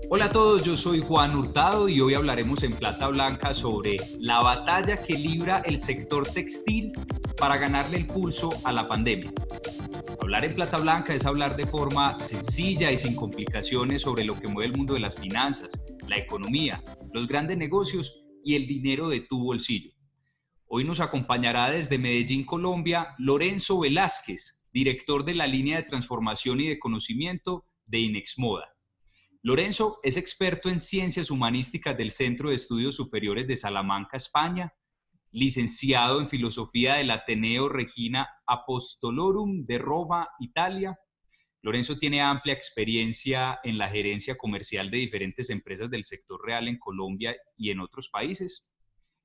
Hola a todos, yo soy Juan Hurtado y hoy hablaremos en Plata Blanca sobre la batalla que libra el sector textil para ganarle el pulso a la pandemia. Hablar en Plata Blanca es hablar de forma sencilla y sin complicaciones sobre lo que mueve el mundo de las finanzas, la economía, los grandes negocios y el dinero de tu bolsillo. Hoy nos acompañará desde Medellín, Colombia, Lorenzo Velázquez, director de la línea de transformación y de conocimiento de Inexmoda. Lorenzo es experto en ciencias humanísticas del Centro de Estudios Superiores de Salamanca, España, licenciado en filosofía del Ateneo Regina Apostolorum de Roma, Italia. Lorenzo tiene amplia experiencia en la gerencia comercial de diferentes empresas del sector real en Colombia y en otros países.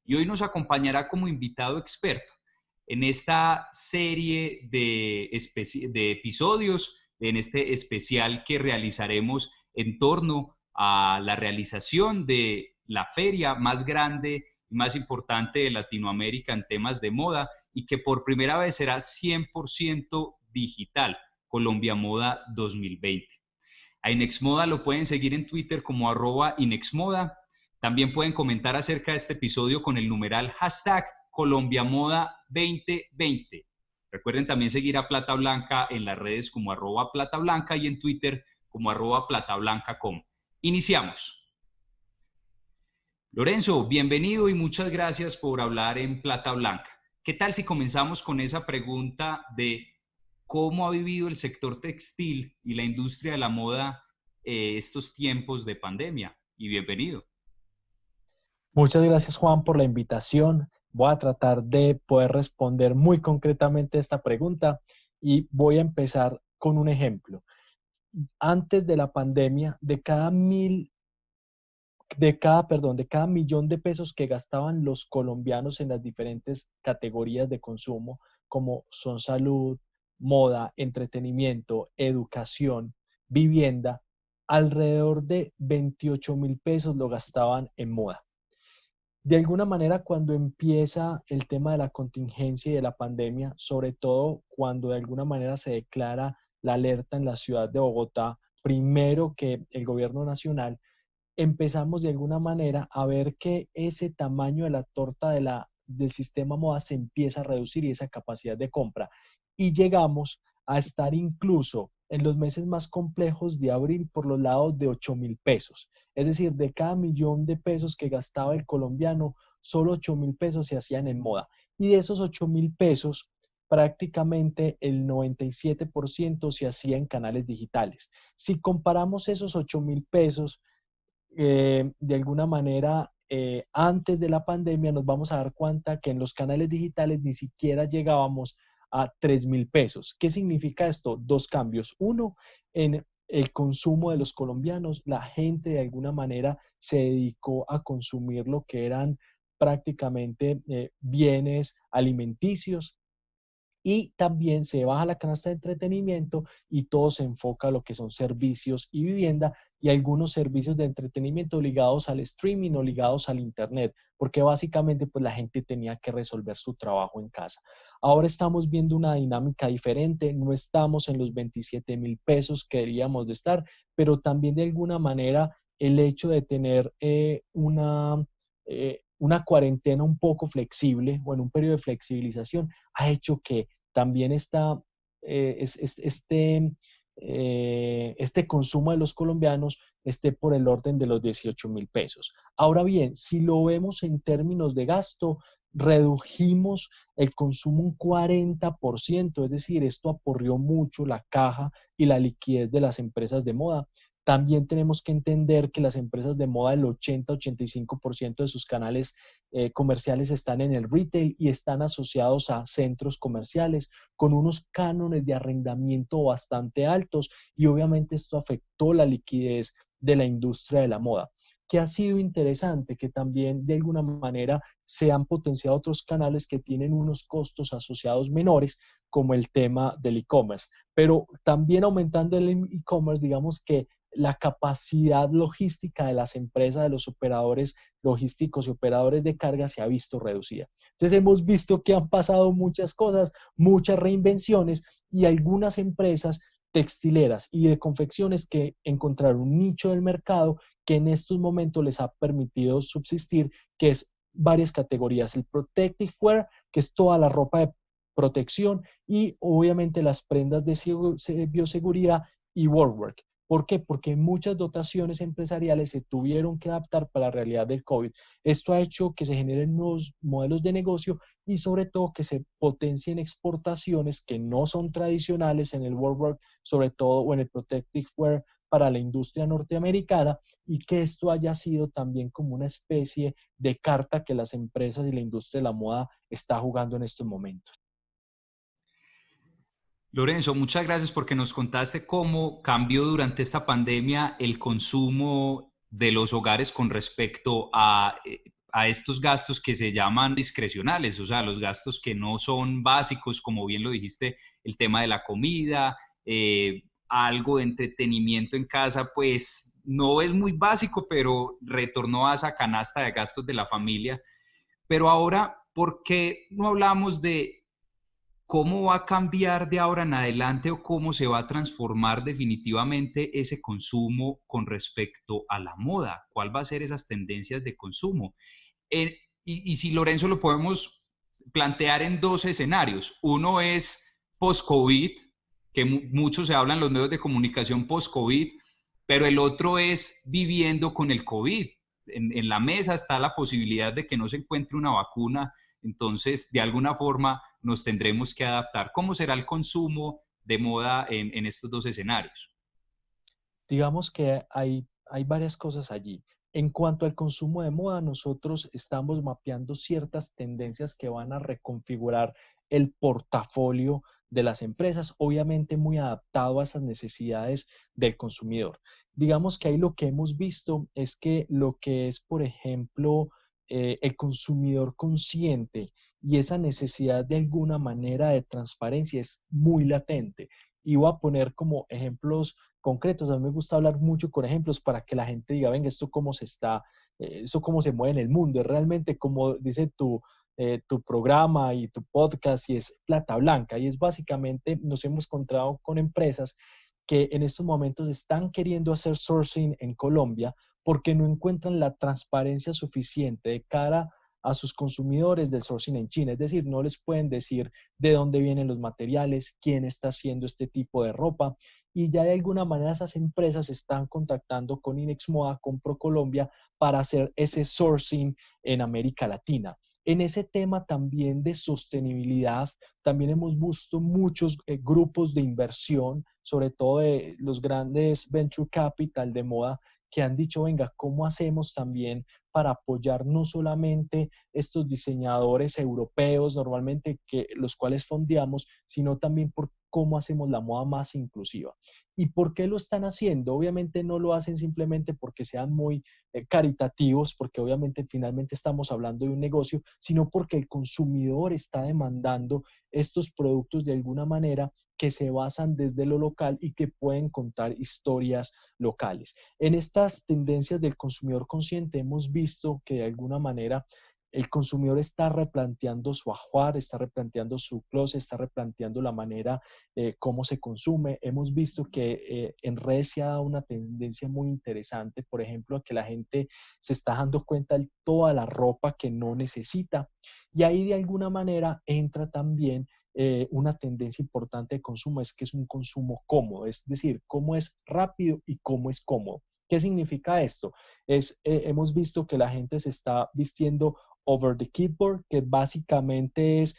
Y hoy nos acompañará como invitado experto en esta serie de episodios, en este especial que realizaremos en torno a la realización de la feria más grande y más importante de Latinoamérica en temas de moda y que por primera vez será 100% digital, Colombia Moda 2020. A Inexmoda lo pueden seguir en Twitter como @Inexmoda. También pueden comentar acerca de este episodio con el numeral hashtag #ColombiaModa2020. Recuerden también seguir a Plata Blanca en las redes como @PlataBlanca y en Twitter como @PlataBlanca.com. Iniciamos. Lorenzo, bienvenido y muchas gracias por hablar en Plata Blanca. ¿Qué tal si comenzamos con esa pregunta de cómo ha vivido el sector textil y la industria de la moda estos tiempos de pandemia? Y bienvenido. Muchas gracias, Juan, por la invitación. Voy a tratar de poder responder muy concretamente esta pregunta y voy a empezar con un ejemplo. Antes de la pandemia, de cada millón de pesos que gastaban los colombianos en las diferentes categorías de consumo, como son salud, moda, entretenimiento, educación, vivienda, alrededor de 28.000 pesos lo gastaban en moda. De alguna manera, cuando empieza el tema de la contingencia y de la pandemia, sobre todo cuando de alguna manera se declara la alerta en la ciudad de Bogotá, primero que el gobierno nacional, empezamos de alguna manera a ver que ese tamaño de la torta del sistema moda se empieza a reducir y esa capacidad de compra. Y llegamos a estar incluso en los meses más complejos de abril por los lados de 8.000 pesos. Es decir, de cada millón de pesos que gastaba el colombiano, solo 8.000 pesos se hacían en moda. Y de esos 8.000 pesos, prácticamente el 97% se hacía en canales digitales. Si comparamos esos 8.000 pesos de alguna manera, antes de la pandemia, nos vamos a dar cuenta que en los canales digitales ni siquiera llegábamos a 3.000 pesos. ¿Qué significa esto? Dos cambios. Uno, en el consumo de los colombianos, la gente de alguna manera se dedicó a consumir lo que eran prácticamente bienes alimenticios, y también se baja la canasta de entretenimiento y todo se enfoca a lo que son servicios y vivienda y algunos servicios de entretenimiento ligados al streaming o ligados al internet, porque básicamente pues la gente tenía que resolver su trabajo en casa. Ahora estamos viendo una dinámica diferente, no estamos en los 27.000 pesos que deberíamos de estar, pero también de alguna manera el hecho de tener una cuarentena un poco flexible o en un periodo de flexibilización ha hecho que también este consumo de los colombianos esté por el orden de los 18.000 pesos. Ahora bien, si lo vemos en términos de gasto, redujimos el consumo un 40%, es decir, esto aporrió mucho la caja y la liquidez de las empresas de moda. También tenemos que entender que las empresas de moda, el 80-85% de sus canales comerciales están en el retail y están asociados a centros comerciales con unos cánones de arrendamiento bastante altos y obviamente esto afectó la liquidez de la industria de la moda. que ha sido interesante, que también de alguna manera se han potenciado otros canales que tienen unos costos asociados menores, como el tema del e-commerce. Pero también aumentando el e-commerce, digamos que la capacidad logística de las empresas, de los operadores logísticos y operadores de carga se ha visto reducida. Entonces hemos visto que han pasado muchas cosas, muchas reinvenciones y algunas empresas textileras y de confecciones que encontraron un nicho del mercado que en estos momentos les ha permitido subsistir, que es varias categorías. El protective wear, que es toda la ropa de protección, y obviamente las prendas de bioseguridad y workwear. ¿Por qué? Porque muchas dotaciones empresariales se tuvieron que adaptar para la realidad del COVID. Esto ha hecho que se generen nuevos modelos de negocio y sobre todo que se potencien exportaciones que no son tradicionales en el workwear, sobre todo, o en el protective wear para la industria norteamericana, y que esto haya sido también como una especie de carta que las empresas y la industria de la moda está jugando en estos momentos. Lorenzo, muchas gracias porque nos contaste cómo cambió durante esta pandemia el consumo de los hogares con respecto a estos gastos que se llaman discrecionales, o sea, los gastos que no son básicos, como bien lo dijiste, el tema de la comida, algo de entretenimiento en casa, pues no es muy básico, pero retornó a esa canasta de gastos de la familia. Pero ahora, ¿por qué no hablamos de cómo va a cambiar de ahora en adelante o cómo se va a transformar definitivamente ese consumo con respecto a la moda? ¿Cuál va a ser esas tendencias de consumo? Eh, y si Lorenzo lo podemos plantear en dos escenarios. Uno es post-COVID, que mucho se habla en los medios de comunicación post-COVID, pero el otro es viviendo con el COVID. En la mesa está la posibilidad de que no se encuentre una vacuna, entonces de alguna forma nos tendremos que adaptar. ¿Cómo será el consumo de moda en estos dos escenarios? Digamos que hay varias cosas allí. En cuanto al consumo de moda, nosotros estamos mapeando ciertas tendencias que van a reconfigurar el portafolio de las empresas, obviamente muy adaptado a esas necesidades del consumidor. Digamos que ahí lo que hemos visto es que lo que es, por ejemplo, el consumidor consciente y esa necesidad de alguna manera de transparencia es muy latente. Y voy a poner como ejemplos concretos. A mí me gusta hablar mucho con ejemplos para que la gente diga, venga, esto cómo se está, esto cómo se mueve en el mundo. Es realmente como dice tu programa y tu podcast, y es plata blanca. Y es básicamente, nos hemos encontrado con empresas que en estos momentos están queriendo hacer sourcing en Colombia porque no encuentran la transparencia suficiente de cara a sus consumidores del sourcing en China. Es decir, no les pueden decir de dónde vienen los materiales, quién está haciendo este tipo de ropa, y ya de alguna manera esas empresas están contactando con Inex Moda, con ProColombia, para hacer ese sourcing en América Latina. En ese tema también de sostenibilidad, también hemos visto muchos grupos de inversión, sobre todo de los grandes venture capital de moda, que han dicho, venga, ¿cómo hacemos también para apoyar no solamente estos diseñadores europeos normalmente los cuales fondeamos, sino también por cómo hacemos la moda más inclusiva? ¿Y por qué lo están haciendo? Obviamente no lo hacen simplemente porque sean muy caritativos, porque obviamente finalmente estamos hablando de un negocio, sino porque el consumidor está demandando estos productos de alguna manera que se basan desde lo local y que pueden contar historias locales. En estas tendencias del consumidor consciente hemos visto que de alguna manera el consumidor está replanteando su ajuar, está replanteando su closet, está replanteando la manera cómo se consume. Hemos visto que en redes se ha dado una tendencia muy interesante, por ejemplo, que la gente se está dando cuenta de toda la ropa que no necesita. Y ahí de alguna manera entra también una tendencia importante de consumo, es que es un consumo cómodo, es decir, cómo es rápido y cómo es cómodo. ¿Qué significa esto? Hemos visto que la gente se está vistiendo over the keyboard, que básicamente es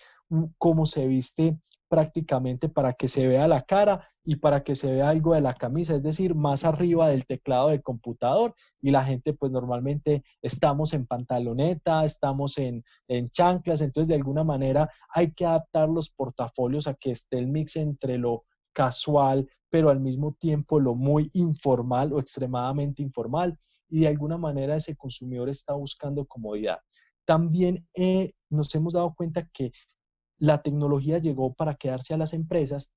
cómo se viste prácticamente para que se vea la cara y para que se vea algo de la camisa, es decir, más arriba del teclado del computador, y la gente pues normalmente estamos en pantaloneta, estamos en chanclas, entonces de alguna manera hay que adaptar los portafolios a que esté el mix entre lo casual, pero al mismo tiempo lo muy informal o extremadamente informal. y de alguna manera ese consumidor está buscando comodidad. También nos hemos dado cuenta que la tecnología llegó para quedarse a las empresas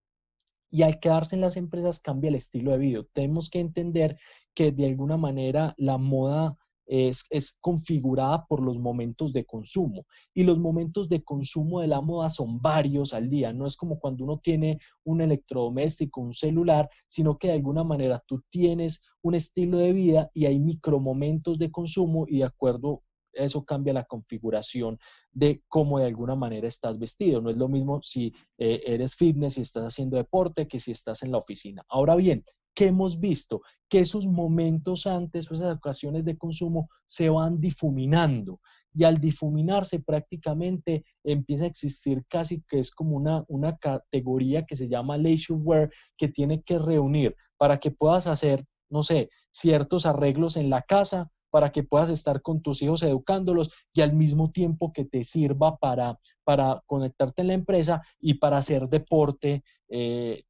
y al quedarse en las empresas cambia el estilo de vida. Tenemos que entender que de alguna manera la moda es configurada por los momentos de consumo y los momentos de consumo de la moda son varios al día. No es como cuando uno tiene un electrodoméstico, un celular, sino que de alguna manera tú tienes un estilo de vida y hay micromomentos de consumo y de acuerdo eso cambia la configuración de cómo de alguna manera estás vestido. No es lo mismo si eres fitness y estás haciendo deporte que si estás en la oficina. Ahora bien, ¿qué hemos visto? Que esos momentos antes o esas ocasiones de consumo se van difuminando y al difuminarse prácticamente empieza a existir casi que es como una categoría que se llama leisure wear que tiene que reunir para que puedas hacer, no sé, ciertos arreglos en la casa, para que puedas estar con tus hijos educándolos y al mismo tiempo que te sirva para conectarte en la empresa y para hacer deporte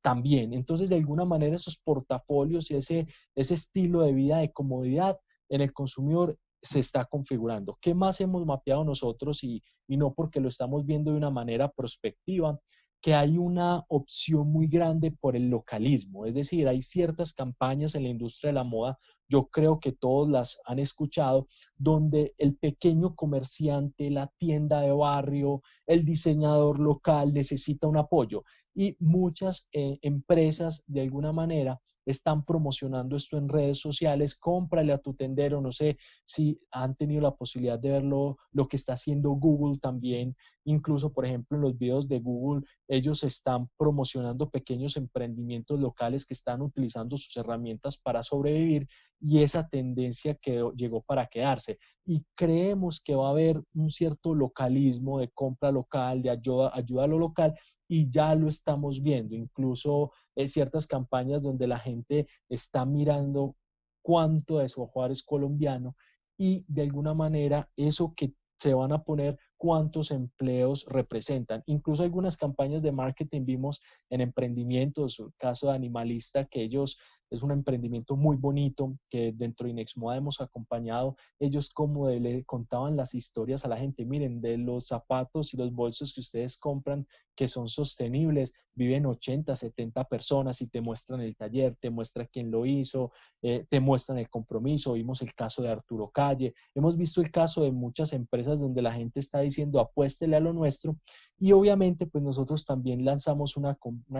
también. Entonces, de alguna manera, esos portafolios y ese estilo de vida de comodidad en el consumidor se está configurando. ¿Qué más hemos mapeado nosotros y no porque lo estamos viendo de una manera prospectiva? Que hay una opción muy grande por el localismo, es decir, hay ciertas campañas en la industria de la moda, yo creo que todos las han escuchado, donde el pequeño comerciante, la tienda de barrio, el diseñador local necesita un apoyo y muchas empresas de alguna manera están promocionando esto en redes sociales, cómprale a tu tendero, no sé si han tenido la posibilidad de verlo, lo que está haciendo Google también, incluso por ejemplo en los videos de Google, ellos están promocionando pequeños emprendimientos locales que están utilizando sus herramientas para sobrevivir y esa tendencia llegó para quedarse. Y creemos que va a haber un cierto localismo de compra local, de ayuda a lo local, y ya lo estamos viendo, incluso ciertas campañas donde la gente está mirando cuánto de su ajuar es colombiano y de alguna manera eso que se van a poner cuántos empleos representan. Incluso algunas campañas de marketing vimos en emprendimientos, el caso de Animalista, que ellos es un emprendimiento muy bonito que dentro de Inexmoda hemos acompañado. Ellos como le contaban las historias a la gente, miren, de los zapatos y los bolsos que ustedes compran que son sostenibles, viven 80, 70 personas y te muestran el taller, te muestra quién lo hizo, te muestran el compromiso. Vimos el caso de Arturo Calle, hemos visto el caso de muchas empresas donde la gente está diciendo apuéstele a lo nuestro y obviamente pues nosotros también lanzamos una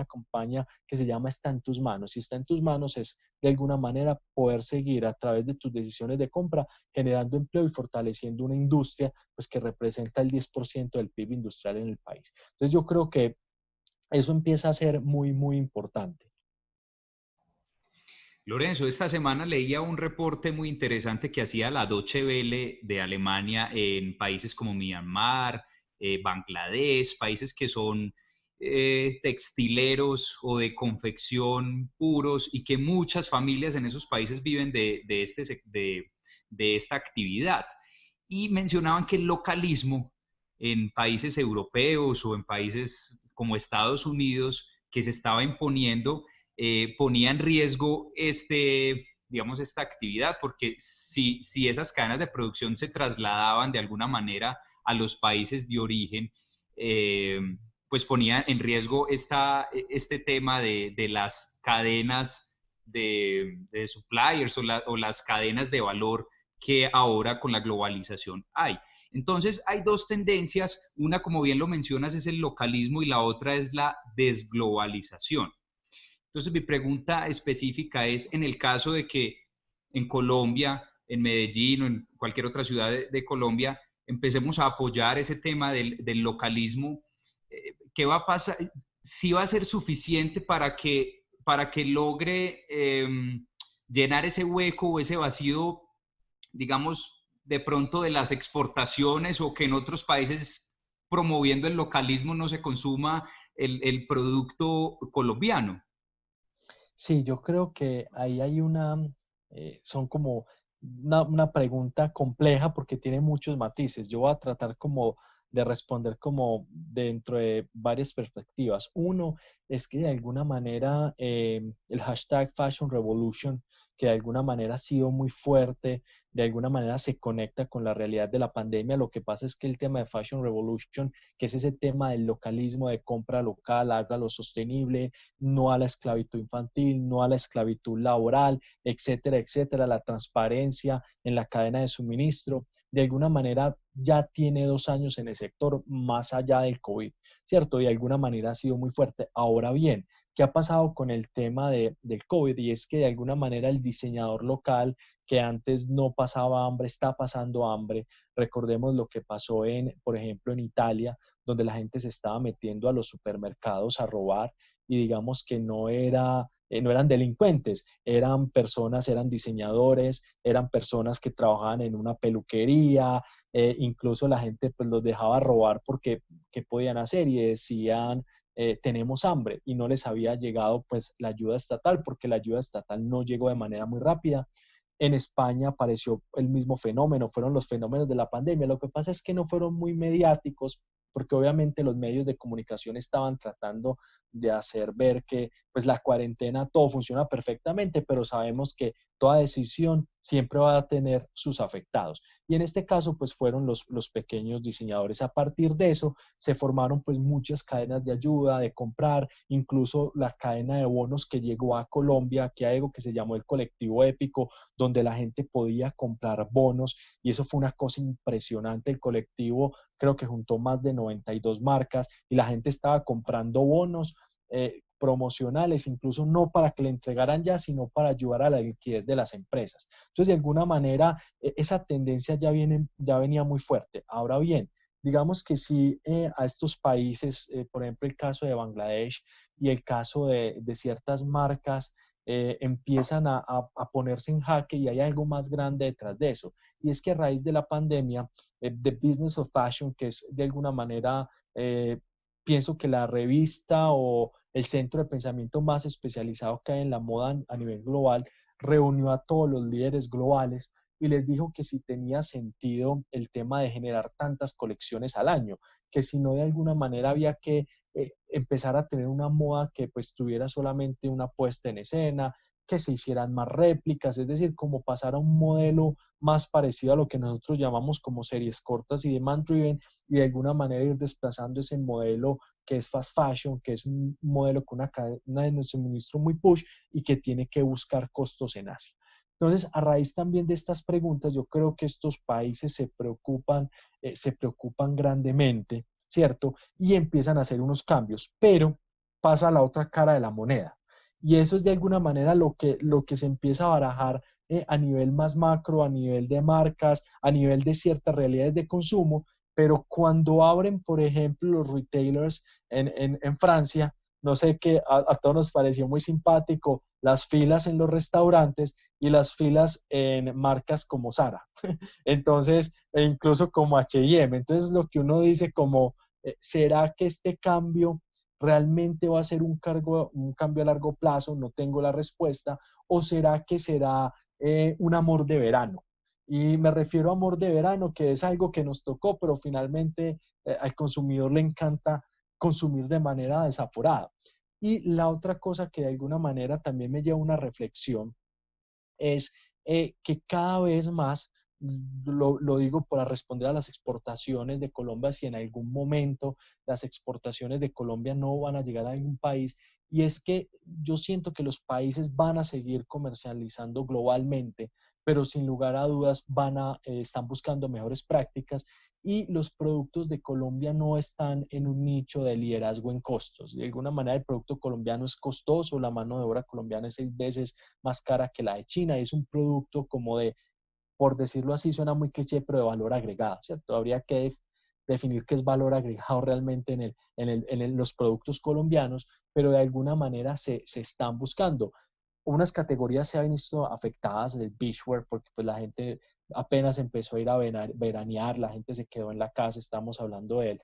campaña que se llama Está en tus manos y está en tus manos es de alguna manera poder seguir a través de tus decisiones de compra generando empleo y fortaleciendo una industria pues que representa el 10% del PIB industrial en el país. Entonces yo creo que eso empieza a ser muy, muy importante. Lorenzo, esta semana leía un reporte muy interesante que hacía la Deutsche Welle de Alemania en países como Myanmar, Bangladesh, países que son textileros o de confección puros y que muchas familias en esos países viven de esta actividad. Y mencionaban que el localismo en países europeos o en países como Estados Unidos que se estaba imponiendo ponía en riesgo digamos, esta actividad, porque si esas cadenas de producción se trasladaban de alguna manera a los países de origen, pues ponía en riesgo este tema de las cadenas de suppliers o las cadenas de valor que ahora con la globalización hay. Entonces, hay dos tendencias, una, como bien lo mencionas, es el localismo y la otra es la desglobalización. Entonces, mi pregunta específica es, en el caso de que en Colombia, en Medellín o en cualquier otra ciudad de Colombia, empecemos a apoyar ese tema del localismo, ¿qué va a pasar? ¿Sí va a ser suficiente para que logre llenar ese hueco o ese vacío, digamos, de pronto de las exportaciones o que en otros países promoviendo el localismo no se consuma el producto colombiano? Sí, yo creo que ahí hay son como una pregunta compleja porque tiene muchos matices. Yo voy a tratar como de responder como dentro de varias perspectivas. Uno es que de alguna manera el hashtag Fashion Revolution que de alguna manera ha sido muy fuerte, de alguna manera se conecta con la realidad de la pandemia. Lo que pasa es que el tema de Fashion Revolution, que es ese tema del localismo, de compra local, hágalo sostenible, no a la esclavitud infantil, no a la esclavitud laboral, etcétera, etcétera, la transparencia en la cadena de suministro, de alguna manera ya tiene 2 años en el sector más allá del COVID, ¿cierto? Y de alguna manera ha sido muy fuerte. Ahora bien, ¿qué ha pasado con el tema del COVID? Y es que de alguna manera el diseñador local que antes no pasaba hambre, está pasando hambre. Recordemos lo que pasó por ejemplo, en Italia, donde la gente se estaba metiendo a los supermercados a robar y digamos que no eran delincuentes, eran personas, eran diseñadores, eran personas que trabajaban en una peluquería, incluso la gente pues los dejaba robar porque ¿qué podían hacer? Y decían, tenemos hambre y no les había llegado pues la ayuda estatal porque la ayuda estatal no llegó de manera muy rápida. En España apareció el mismo fenómeno, fueron los fenómenos de la pandemia. Lo que pasa es que no fueron muy mediáticos porque obviamente los medios de comunicación estaban tratando de hacer ver que pues la cuarentena todo funciona perfectamente, pero sabemos que toda decisión siempre va a tener sus afectados. Y en este caso pues fueron los pequeños diseñadores. A partir de eso se formaron pues muchas cadenas de ayuda, de comprar, incluso la cadena de bonos que llegó a Colombia, que hay algo que se llamó el colectivo épico, donde la gente podía comprar bonos y eso fue una cosa impresionante. El colectivo creo que juntó más de 92 marcas y la gente estaba comprando bonos promocionales, incluso no para que le entregaran ya, sino para ayudar a la liquidez de las empresas. Entonces, de alguna manera, esa tendencia ya venía muy fuerte. Ahora bien, digamos que si a estos países, por ejemplo, el caso de Bangladesh y el caso de ciertas marcas, empiezan a ponerse en jaque y hay algo más grande detrás de eso. Y es que a raíz de la pandemia, The Business of Fashion, que es de alguna manera, pienso que la revista o el centro de pensamiento más especializado que hay en la moda a nivel global, reunió a todos los líderes globales y les dijo que si tenía sentido el tema de generar tantas colecciones al año, que si no de alguna manera había que empezar a tener una moda que pues tuviera solamente una puesta en escena, que se hicieran más réplicas, es decir, como pasar a un modelo más parecido a lo que nosotros llamamos como series cortas y demand driven y de alguna manera ir desplazando ese modelo que es fast fashion, que es un modelo con una cadena de suministro muy push y que tiene que buscar costos en Asia. Entonces, a raíz también de estas preguntas, yo creo que estos países se preocupan grandemente, ¿cierto? Y empiezan a hacer unos cambios, pero pasa a la otra cara de la moneda. Y eso es de alguna manera lo que se empieza a barajar a nivel más macro, a nivel de marcas, a nivel de ciertas realidades de consumo, pero cuando abren, por ejemplo, los retailers en Francia, no sé qué, a todos nos pareció muy simpático las filas en los restaurantes y las filas en marcas como Zara, entonces, e incluso como H&M. Entonces, lo que uno dice como, ¿será que este cambio realmente va a ser un cambio a largo plazo? No tengo la respuesta. ¿O será que será un amor de verano? Y me refiero a amor de verano, que es algo que nos tocó, pero finalmente al consumidor le encanta consumir de manera desaforada. Y la otra cosa que de alguna manera también me lleva a una reflexión es que cada vez más, lo digo para responder a las exportaciones de Colombia, si en algún momento las exportaciones de Colombia no van a llegar a algún país, y es que yo siento que los países van a seguir comercializando globalmente, pero sin lugar a dudas están buscando mejores prácticas y los productos de Colombia no están en un nicho de liderazgo en costos. De alguna manera el producto colombiano es costoso, la mano de obra colombiana es 6 veces más cara que la de China y es un producto como de, por decirlo así, suena muy cliché, pero de valor agregado, ¿cierto? Habría que definir qué es valor agregado realmente en los productos colombianos, pero de alguna manera se están buscando. Unas categorías se han visto afectadas, el beachwear, porque pues la gente apenas empezó a ir a veranear, la gente se quedó en la casa, estamos hablando del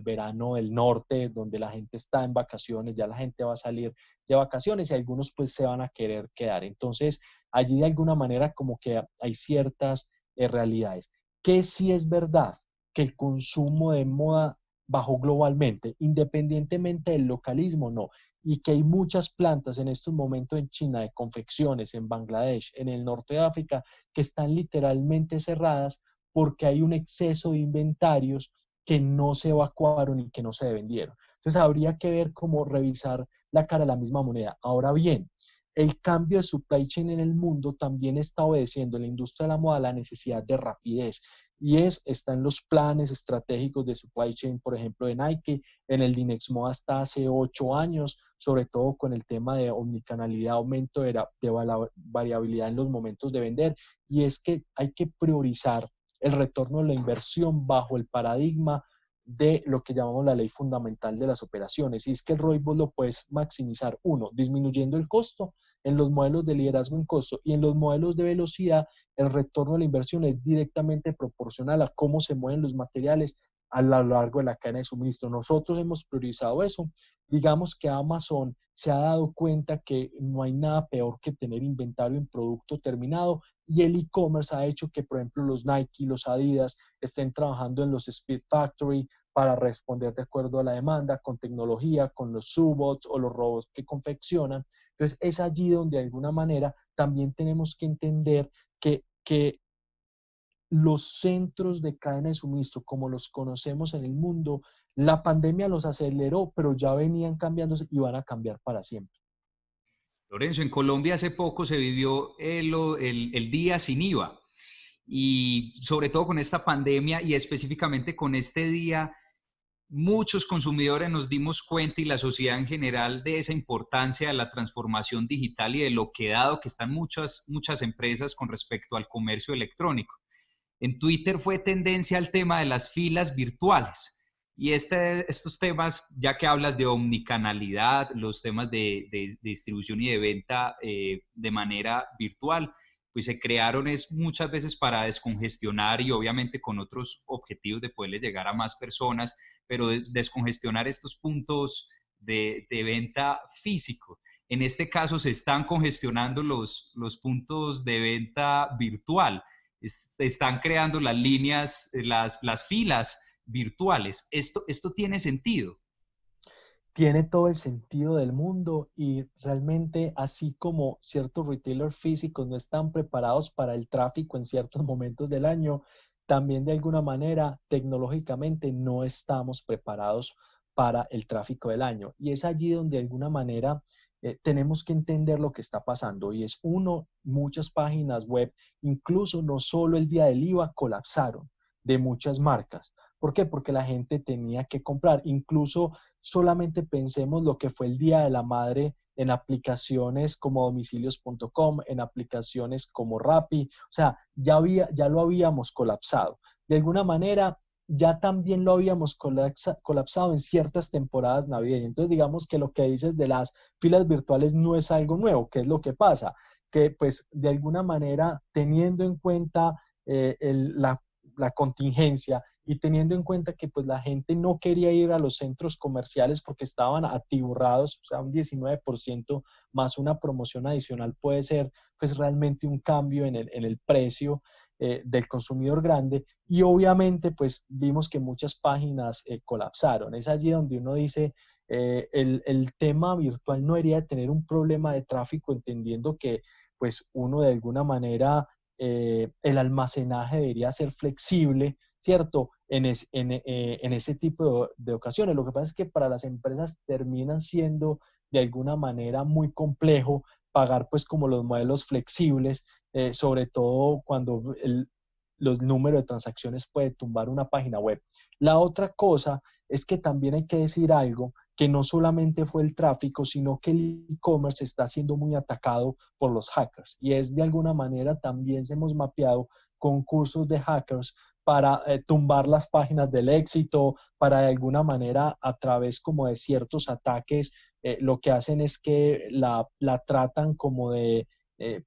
verano del norte, donde la gente está en vacaciones, ya la gente va a salir de vacaciones y algunos pues se van a querer quedar. Entonces, allí de alguna manera como que hay ciertas realidades. Que sí es verdad que el consumo de moda bajó globalmente, independientemente del localismo, no. y que hay muchas plantas en estos momentos en China de confecciones, en Bangladesh, en el norte de África, que están literalmente cerradas porque hay un exceso de inventarios que no se evacuaron y que no se vendieron. Entonces habría que ver cómo revisar la cara de la misma moneda. Ahora bien, el cambio de supply chain en el mundo también está obedeciendo en la industria de la moda la necesidad de rapidez está en los planes estratégicos de supply chain, por ejemplo, de Nike, en el Dinex Moda hasta hace 8 años, sobre todo con el tema de omnicanalidad, aumento de variabilidad en los momentos de vender, y es que hay que priorizar el retorno de la inversión bajo el paradigma de lo que llamamos la ley fundamental de las operaciones, y es que el ROI vos lo puedes maximizar, uno, disminuyendo el costo en los modelos de liderazgo en costo y en los modelos de velocidad, el retorno de la inversión es directamente proporcional a cómo se mueven los materiales a lo largo de la cadena de suministro. Nosotros hemos priorizado eso. Digamos que Amazon se ha dado cuenta que no hay nada peor que tener inventario en producto terminado y el e-commerce ha hecho que, por ejemplo, los Nike, los Adidas estén trabajando en los Speed Factory para responder de acuerdo a la demanda, con tecnología, con los subots o los robots que confeccionan. Entonces, es allí donde de alguna manera también tenemos que entender que los centros de cadena de suministro, como los conocemos en el mundo, la pandemia los aceleró, pero ya venían cambiándose y van a cambiar para siempre. Lorenzo, en Colombia hace poco se vivió el día sin IVA y sobre todo con esta pandemia y específicamente con este día, muchos consumidores nos dimos cuenta y la sociedad en general de esa importancia de la transformación digital y de lo que dado que están muchas empresas con respecto al comercio electrónico. En Twitter fue tendencia al tema de las filas virtuales. Y estos temas, ya que hablas de omnicanalidad, los temas de distribución y de venta de manera virtual, pues se crearon muchas veces para descongestionar y obviamente con otros objetivos de poderles llegar a más personas, pero descongestionar estos puntos de venta físico. En este caso se están congestionando los puntos de venta virtual, están creando las líneas, las filas virtuales. Esto tiene sentido. Tiene todo el sentido del mundo y realmente así como ciertos retailers físicos no están preparados para el tráfico en ciertos momentos del año, también de alguna manera tecnológicamente no estamos preparados para el tráfico del año. Y es allí donde de alguna manera tenemos que entender lo que está pasando. Y es uno, muchas páginas web, incluso no solo el día del IVA, colapsaron de muchas marcas. ¿Por qué? Porque la gente tenía que comprar. Incluso solamente pensemos lo que fue el Día de la Madre en aplicaciones como domicilios.com, en aplicaciones como Rappi, o sea, ya lo habíamos colapsado. De alguna manera, ya también lo habíamos colapsado en ciertas temporadas navideñas. Entonces, digamos que lo que dices de las filas virtuales no es algo nuevo. ¿Qué es lo que pasa? Que pues de alguna manera, teniendo en cuenta la contingencia, y teniendo en cuenta que pues la gente no quería ir a los centros comerciales porque estaban atiborrados, o sea, un 19% más una promoción adicional puede ser pues realmente un cambio en el precio del consumidor grande y obviamente pues vimos que muchas páginas colapsaron. Es allí donde uno dice el tema virtual no debería tener un problema de tráfico, entendiendo que pues uno de alguna manera el almacenaje debería ser flexible, ¿cierto? En ese tipo de ocasiones. Lo que pasa es que para las empresas terminan siendo de alguna manera muy complejo pagar pues como los modelos flexibles, sobre todo cuando los números de transacciones puede tumbar una página web. La otra cosa es que también hay que decir algo, que no solamente fue el tráfico, sino que el e-commerce está siendo muy atacado por los hackers. Y es de alguna manera también hemos mapeado concursos de hackers para tumbar las páginas del éxito, para de alguna manera a través como de ciertos ataques, lo que hacen es que la tratan como de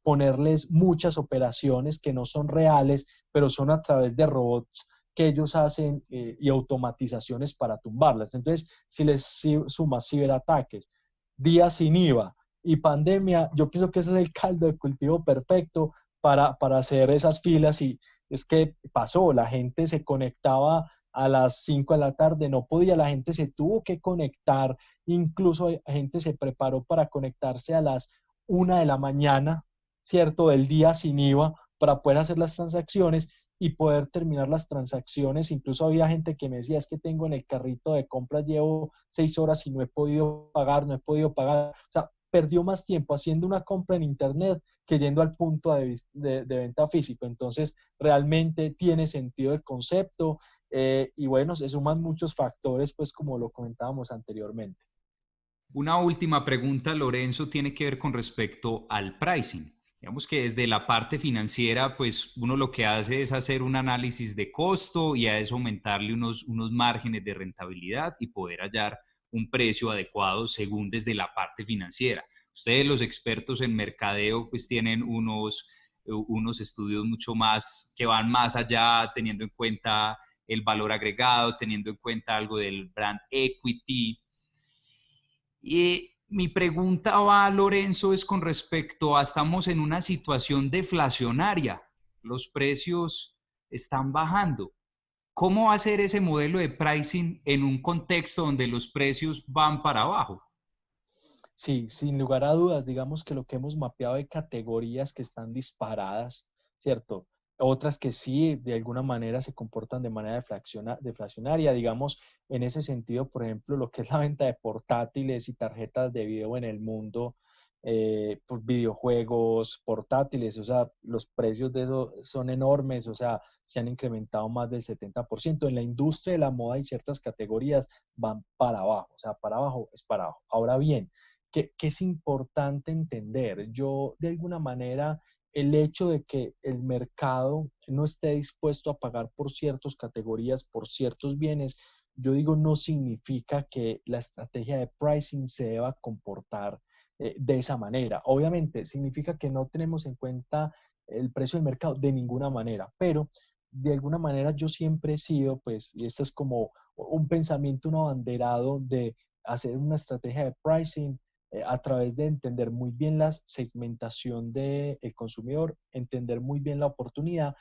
ponerles muchas operaciones que no son reales, pero son a través de robots que ellos hacen y automatizaciones para tumbarlas. Entonces, si les sumas ciberataques, días sin IVA y pandemia, yo pienso que ese es el caldo de cultivo perfecto para hacer esas filas y es que pasó, la gente se conectaba a las 5 de la tarde, no podía, la gente se tuvo que conectar incluso gente se preparó para conectarse a las 1 de la mañana, ¿cierto? Del día sin IVA para poder hacer las transacciones y poder terminar las transacciones. Incluso había gente que me decía, es que tengo en el carrito de compras, llevo 6 horas y no he podido pagar, no he podido pagar. O sea, perdió más tiempo haciendo una compra en Internet que yendo al punto de venta físico. Entonces, realmente tiene sentido el concepto y bueno, se suman muchos factores, pues como lo comentábamos anteriormente. Una última pregunta, Lorenzo, tiene que ver con respecto al pricing. Digamos que desde la parte financiera, pues uno lo que hace es hacer un análisis de costo y a eso aumentarle unos márgenes de rentabilidad y poder hallar un precio adecuado según desde la parte financiera. Ustedes, los expertos en mercadeo, pues tienen unos estudios mucho más que van más allá, teniendo en cuenta el valor agregado, teniendo en cuenta algo del brand equity. Y mi pregunta va, Lorenzo, es con respecto a, estamos en una situación deflacionaria, los precios están bajando. ¿Cómo hacer ese modelo de pricing en un contexto donde los precios van para abajo? Sí, sin lugar a dudas, digamos que lo que hemos mapeado de categorías que están disparadas, ¿cierto? Otras que sí, de alguna manera se comportan de manera deflacionaria, digamos, en ese sentido, por ejemplo, lo que es la venta de portátiles y tarjetas de video en el mundo, por videojuegos portátiles, o sea, los precios de eso son enormes, o sea, se han incrementado más del 70%. En la industria de la moda y ciertas categorías van para abajo, o sea, para abajo es para abajo. Ahora bien, que es importante entender. Yo, de alguna manera, el hecho de que el mercado no esté dispuesto a pagar por ciertas categorías, por ciertos bienes, yo digo, no significa que la estrategia de pricing se deba comportar de esa manera. Obviamente, significa que no tenemos en cuenta el precio del mercado de ninguna manera, pero de alguna manera yo siempre he sido, pues, y esto es como un pensamiento, un abanderado de hacer una estrategia de pricing a través de entender muy bien la segmentación del consumidor, entender muy bien la oportunidad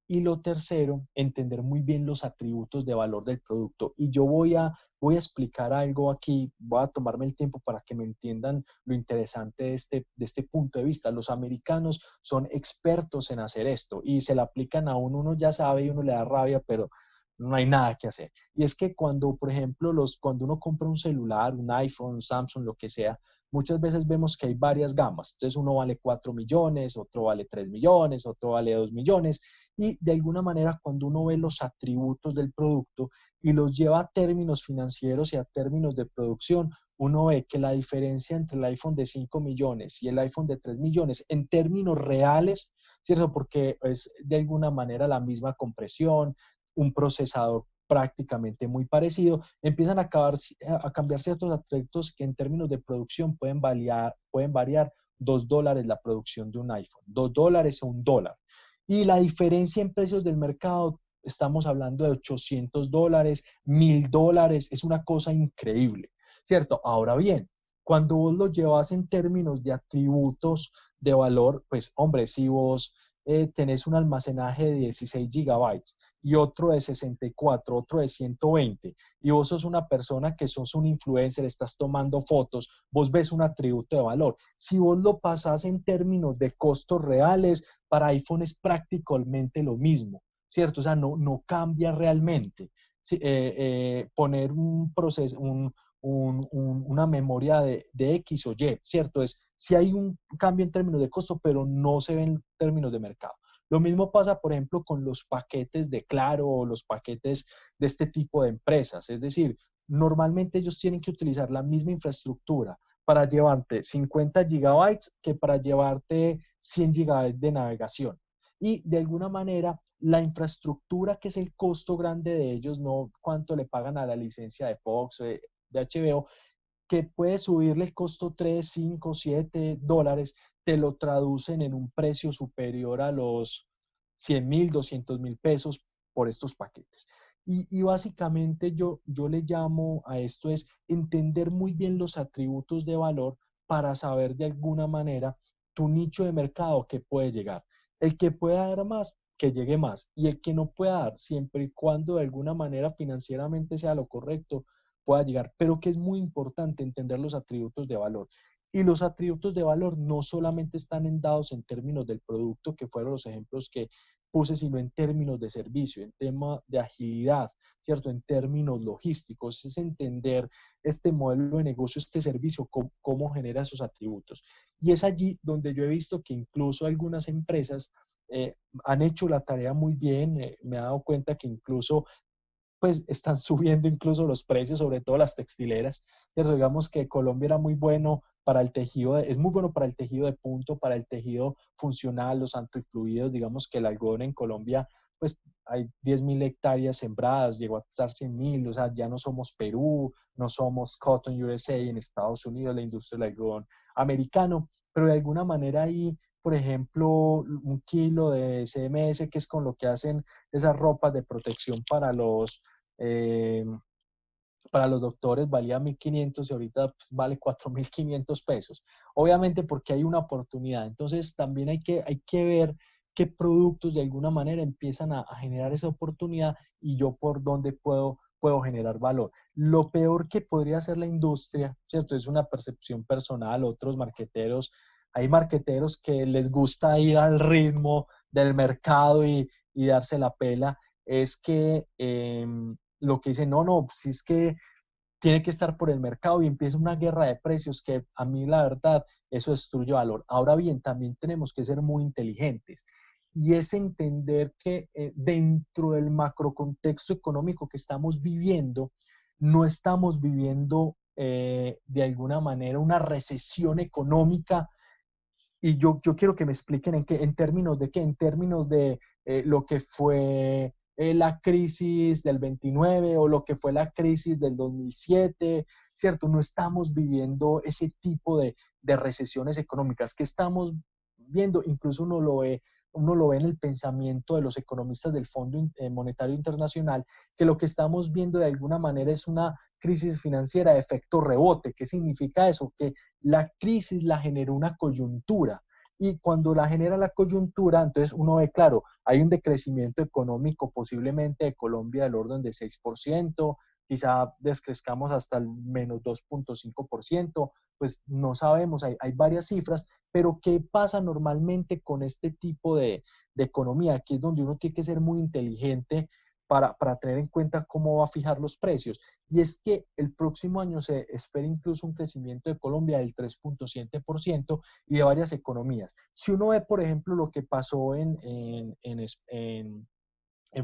y lo tercero, entender muy bien los atributos de valor del producto. Y yo voy a explicar algo aquí, voy a tomarme el tiempo para que me entiendan lo interesante de este punto de vista. Los americanos son expertos en hacer esto y se la aplican a uno, uno ya sabe y uno le da rabia, pero no hay nada que hacer. Y es que cuando, por ejemplo, cuando uno compra un celular, un iPhone, un Samsung, lo que sea, muchas veces vemos que hay varias gamas. Entonces uno vale 4 millones, otro vale 3 millones, otro vale 2 millones. Y de alguna manera cuando uno ve los atributos del producto y los lleva a términos financieros y a términos de producción, uno ve que la diferencia entre el iPhone de 5 millones y el iPhone de 3 millones en términos reales, ¿cierto? Porque es de alguna manera la misma compresión, un procesador prácticamente muy parecido, empiezan a cambiar ciertos aspectos que en términos de producción pueden variar $2 la producción de un iPhone, $2 o $1. Y la diferencia en precios del mercado, estamos hablando de $800, $1000, es una cosa increíble, ¿cierto? Ahora bien, cuando vos lo llevas en términos de atributos de valor, pues hombre, si vos tenés un almacenaje de 16 gigabytes y otro de 64, otro de 120, y vos sos una persona que sos un influencer, estás tomando fotos, vos ves un atributo de valor. Si vos lo pasás en términos de costos reales, para iPhone es prácticamente lo mismo, ¿cierto? O sea, no cambia realmente. Sí, poner un proceso, una memoria de X o Y, ¿cierto? Si hay un cambio en términos de costo, pero no se ve en términos de mercado. Lo mismo pasa, por ejemplo, con los paquetes de Claro o los paquetes de este tipo de empresas. Es decir, normalmente ellos tienen que utilizar la misma infraestructura para llevarte 50 gigabytes que para llevarte 100 gigabytes de navegación. Y de alguna manera, la infraestructura, que es el costo grande de ellos, no cuánto le pagan a la licencia de Fox, de HBO, que puede subirle el costo 3 5 $7, te lo traducen en un precio superior a los 100,000, 200,000 pesos por estos paquetes. Y básicamente yo le llamo a esto es entender muy bien los atributos de valor para saber de alguna manera tu nicho de mercado que puede llegar. El que pueda dar más, que llegue más. Y el que no pueda dar, siempre y cuando de alguna manera financieramente sea lo correcto, pueda llegar, pero que es muy importante entender los atributos de valor. Y los atributos de valor no solamente están dados en términos del producto, que fueron los ejemplos que puse, sino en términos de servicio, en tema de agilidad, ¿cierto? En términos logísticos, es entender este modelo de negocio, este servicio, cómo genera esos atributos. Y es allí donde yo he visto que incluso algunas empresas eh, han hecho la tarea muy bien. Me he dado cuenta que incluso pues están subiendo incluso los precios, sobre todo las textileras. Pero digamos que Colombia era muy bueno para el tejido, es muy bueno para el tejido de punto, para el tejido funcional, los antifluidos. Digamos que el algodón en Colombia, pues hay 10.000 hectáreas sembradas, llegó a estar 100.000, o sea, ya no somos Perú, no somos Cotton USA en Estados Unidos, la industria del algodón americano, pero de alguna manera ahí, por ejemplo, un kilo de CMS, que es con lo que hacen esas ropas de protección eh, para los doctores, valía 1.500 y ahorita pues, vale 4.500 pesos. Obviamente porque hay una oportunidad. Entonces también hay que ver qué productos de alguna manera empiezan a generar esa oportunidad y yo por dónde puedo generar valor. Lo peor que podría hacer la industria, ¿cierto? Es una percepción personal, otros marqueteros, hay marqueteros que les gusta ir al ritmo del mercado y darse la pela, es que lo que dicen, no, no, si es que tiene que estar por el mercado y empieza una guerra de precios que a mí la verdad eso destruye valor. Ahora bien, también tenemos que ser muy inteligentes y es entender que dentro del macrocontexto económico que estamos viviendo, no estamos viviendo de alguna manera una recesión económica y yo quiero que me expliquen en términos de qué, en términos de lo que fue la crisis del 29 o lo que fue la crisis del 2007, ¿cierto? No estamos viviendo ese tipo de recesiones económicas que estamos viendo, incluso uno lo ve en el pensamiento de los economistas del Fondo Monetario Internacional, que lo que estamos viendo de alguna manera es una crisis financiera de efecto rebote. ¿Qué significa eso? Que la crisis la generó una coyuntura y cuando la genera la coyuntura, entonces uno ve, claro, hay un decrecimiento económico posiblemente de Colombia del orden de 6%, quizá descrezcamos hasta el menos 2.5%, pues no sabemos, hay varias cifras, pero ¿qué pasa normalmente con este tipo de economía? Aquí es donde uno tiene que ser muy inteligente para tener en cuenta cómo va a fijar los precios. Y es que el próximo año se espera incluso un crecimiento de Colombia del 3.7% y de varias economías. Si uno ve, por ejemplo, lo que pasó en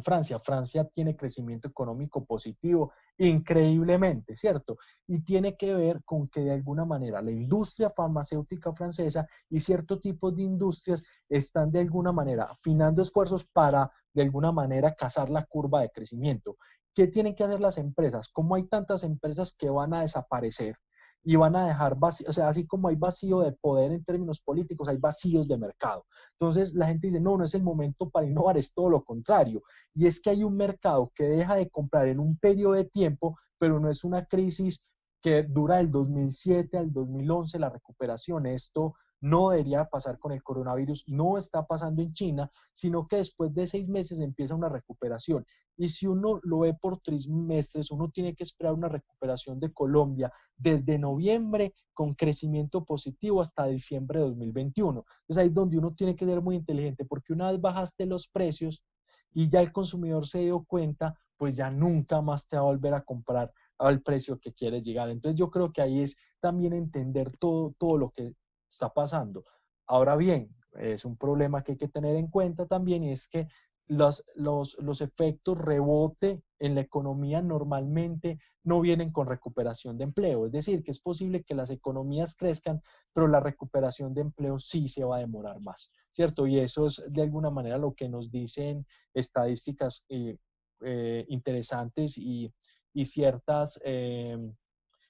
Francia. Francia tiene crecimiento económico positivo increíblemente, ¿cierto? Y tiene que ver con que de alguna manera la industria farmacéutica francesa y cierto tipo de industrias están de alguna manera afinando esfuerzos para de alguna manera cazar la curva de crecimiento. ¿Qué tienen que hacer las empresas? Como hay tantas empresas que van a desaparecer y van a dejar vacío, o sea, así como hay vacío de poder en términos políticos, hay vacíos de mercado. Entonces la gente dice, no, no es el momento para innovar, es todo lo contrario. Y es que hay un mercado que deja de comprar en un periodo de tiempo, pero no es una crisis que dura del 2007 al 2011 la recuperación. Esto no debería pasar con el coronavirus, no está pasando en China, sino que después de 6 meses empieza una recuperación. Y si uno lo ve por trimestres, uno tiene que esperar una recuperación de Colombia desde noviembre con crecimiento positivo hasta diciembre de 2021. Entonces ahí es donde uno tiene que ser muy inteligente, porque una vez bajaste los precios, y ya el consumidor se dio cuenta, pues ya nunca más te va a volver a comprar al precio que quieres llegar. Entonces yo creo que ahí es también entender todo lo que está pasando. Ahora bien, es un problema que hay que tener en cuenta también y es que los efectos rebote en la economía normalmente no vienen con recuperación de empleo. Es decir, que es posible que las economías crezcan, pero la recuperación de empleo sí se va a demorar más, ¿cierto? Y eso es de alguna manera lo que nos dicen estadísticas interesantes y ciertas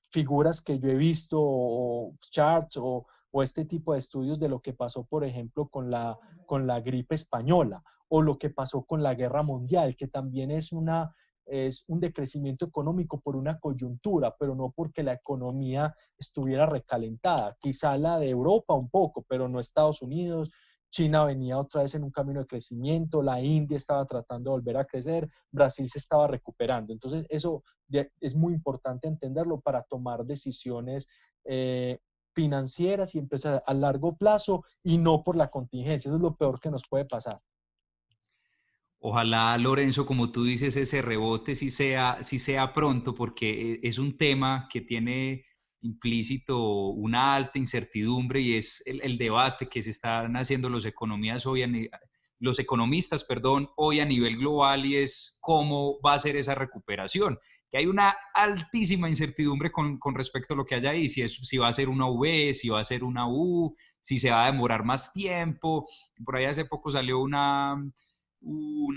figuras que yo he visto o charts o este tipo de estudios de lo que pasó, por ejemplo, con la gripe española o lo que pasó con la guerra mundial, que también es un decrecimiento económico por una coyuntura, pero no porque la economía estuviera recalentada. Quizá la de Europa un poco, pero no Estados Unidos, China venía otra vez en un camino de crecimiento, la India estaba tratando de volver a crecer, Brasil se estaba recuperando. Entonces, eso es muy importante entenderlo para tomar decisiones financieras y empezar a largo plazo y no por la contingencia. Eso es lo peor que nos puede pasar. Ojalá, Lorenzo, como tú dices, ese rebote sí sea pronto, porque es un tema que tiene implícito una alta incertidumbre y es el debate que se están haciendo los economistas, perdón, hoy a nivel global y es cómo va a ser esa recuperación. Que hay una altísima incertidumbre con respecto a lo que haya ahí, si va a ser una V, si va a ser una U, si se va a demorar más tiempo. Por ahí hace poco salió una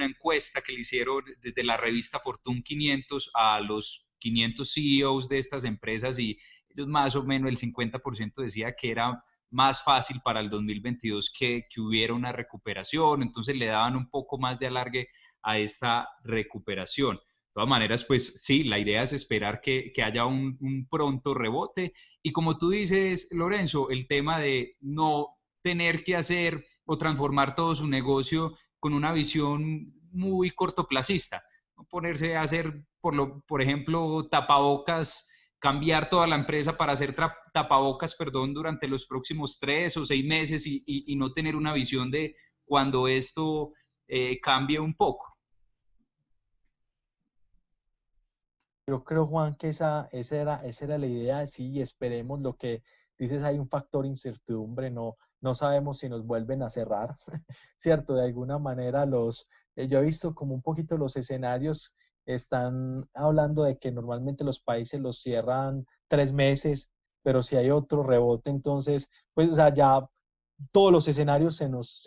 encuesta que le hicieron desde la revista Fortune 500 a los 500 CEOs de estas empresas y ellos más o menos el 50% decía que era más fácil para el 2022 que hubiera una recuperación, entonces le daban un poco más de alargue a esta recuperación. De todas maneras, pues sí, la idea es esperar que haya un pronto rebote y como tú dices, Lorenzo, el tema de no tener que hacer o transformar todo su negocio con una visión muy cortoplacista. No ponerse a hacer, por ejemplo, tapabocas, cambiar toda la empresa para hacer tapabocas, perdón, durante los próximos 3 o 6 meses y no tener una visión de cuando esto cambie un poco. Yo creo, Juan, que esa era la idea, sí, y esperemos lo que dices, hay un factor incertidumbre, no sabemos si nos vuelven a cerrar, ¿cierto? De alguna manera yo he visto como un poquito los escenarios, están hablando de que normalmente los países los cierran 3 meses, pero si hay otro rebote, entonces, pues, o sea, ya todos los escenarios se nos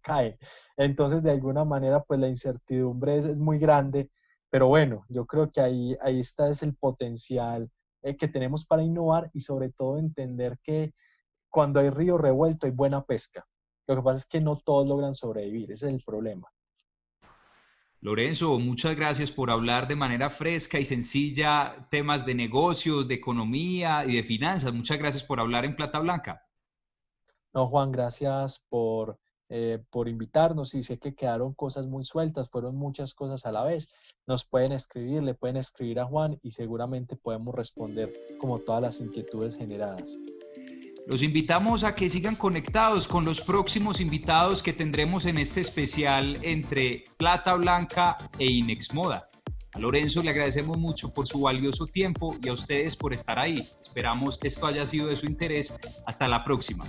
caen. Entonces, de alguna manera, pues la incertidumbre es muy grande, pero bueno, yo creo que ahí está es el potencial que tenemos para innovar y sobre todo entender que cuando hay río revuelto hay buena pesca. Lo que pasa es que no todos logran sobrevivir, ese es el problema. Lorenzo, muchas gracias por hablar de manera fresca y sencilla temas de negocios, de economía y de finanzas. Muchas gracias por hablar en Plata Blanca. No, Juan, gracias por invitarnos y sé que quedaron cosas muy sueltas, fueron muchas cosas a la vez. Nos pueden escribir, le pueden escribir a Juan y seguramente podemos responder como todas las inquietudes generadas. Los invitamos a que sigan conectados con los próximos invitados que tendremos en este especial entre Plata Blanca e Inex Moda. A Lorenzo le agradecemos mucho por su valioso tiempo y a ustedes por estar ahí. Esperamos que esto haya sido de su interés. Hasta la próxima.